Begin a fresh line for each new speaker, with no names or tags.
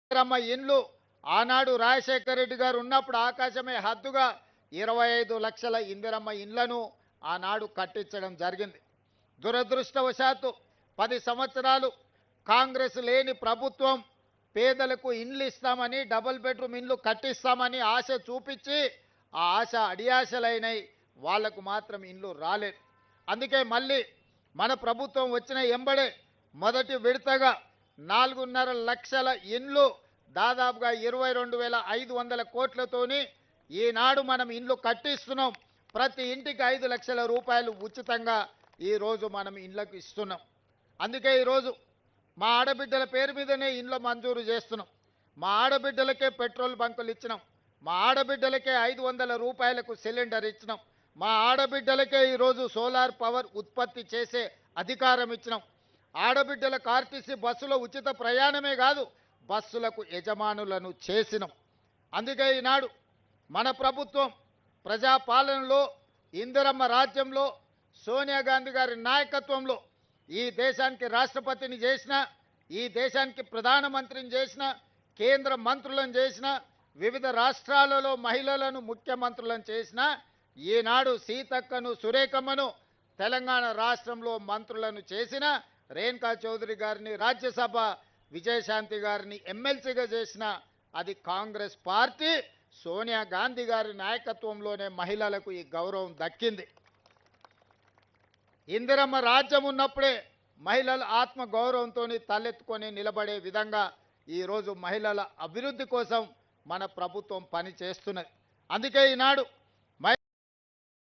ఇందిరమ్మ ఇండ్లు ఆనాడు రాజశేఖర రెడ్డి గారు ఉన్నప్పుడు ఆకాశమే హద్దుగా 25 లక్షల ఇందిరమ్మ ఇండ్లను ఆనాడు కట్టించడం జరిగింది. దురదృష్టవశాత్తు 10 సంవత్సరాలు కాంగ్రెస్ లేని ప్రభుత్వం పేదలకు ఇండ్లు ఇస్తామని, డబుల్ బెడ్రూమ్ ఇండ్లు కట్టిస్తామని ఆశ చూపించి ఆ ఆశ అడియాశలైనవి, వాళ్లకు మాత్రం ఇండ్లు రాలేదు. అందుకే మళ్ళీ మన ప్రభుత్వం వచ్చిన ఎంబడే మొదటి విడతగా 4.5 లక్షల ఇండ్లు దాదాపుగా 22,500 కోట్లతోని ఈనాడు మనం ఇండ్లు కట్టిస్తున్నాం. ప్రతి ఇంటికి 5 లక్షల రూపాయలు ఉచితంగా ఈరోజు మనం ఇండ్లకు ఇస్తున్నాం. అందుకే ఈరోజు మా ఆడబిడ్డల పేరు మీదనే ఇండ్లు మంజూరు చేస్తున్నాం. మా ఆడబిడ్డలకే పెట్రోల్ బంకులు ఇచ్చినాం. మా ఆడబిడ్డలకే 500 రూపాయలకు సిలిండర్ ఇచ్చినాం. మా ఆడబిడ్డలకే ఈరోజు సోలార్ పవర్ ఉత్పత్తి చేసే అధికారం ఇచ్చినాం. ఆడబిడ్డలకు ఆర్టీసీ బస్సులో ఉచిత ప్రయాణమే కాదు, బస్సులకు యజమానులను చేసినాం. అందుకే ఈనాడు మన ప్రభుత్వం ప్రజాపాలనలో, ఇందిరమ్మ రాజ్యంలో, సోనియా గాంధీ గారి నాయకత్వంలో ఈ దేశానికి రాష్ట్రపతిని చేసిన, ఈ దేశానికి ప్రధానమంత్రిని చేసిన, కేంద్ర మంత్రులను చేసిన, వివిధ రాష్ట్రాలలో మహిళలను ముఖ్యమంత్రులను చేసిన ఈనాడు సీతక్కను, సురేఖమ్మను తెలంగాణ రాష్ట్రంలో మంత్రులను చేసిన, రేణుకా చౌదరి గారిని రాజ్యసభ, విజయశాంతి గారిని ఎమ్మెల్సీగా చేసిన అది కాంగ్రెస్ పార్టీ. సోనియా గాంధీ గారి నాయకత్వంలోనే మహిళలకు ఈ గౌరవం దక్కింది. ఇందిరమ్మ రాజ్యం ఉన్నప్పుడే మహిళల ఆత్మ గౌరవంతో తలెత్తుకొని నిలబడే విధంగా ఈరోజు మహిళల అభివృద్ధి కోసం మన ప్రభుత్వం పని చేస్తున్నది. అందుకే ఈనాడు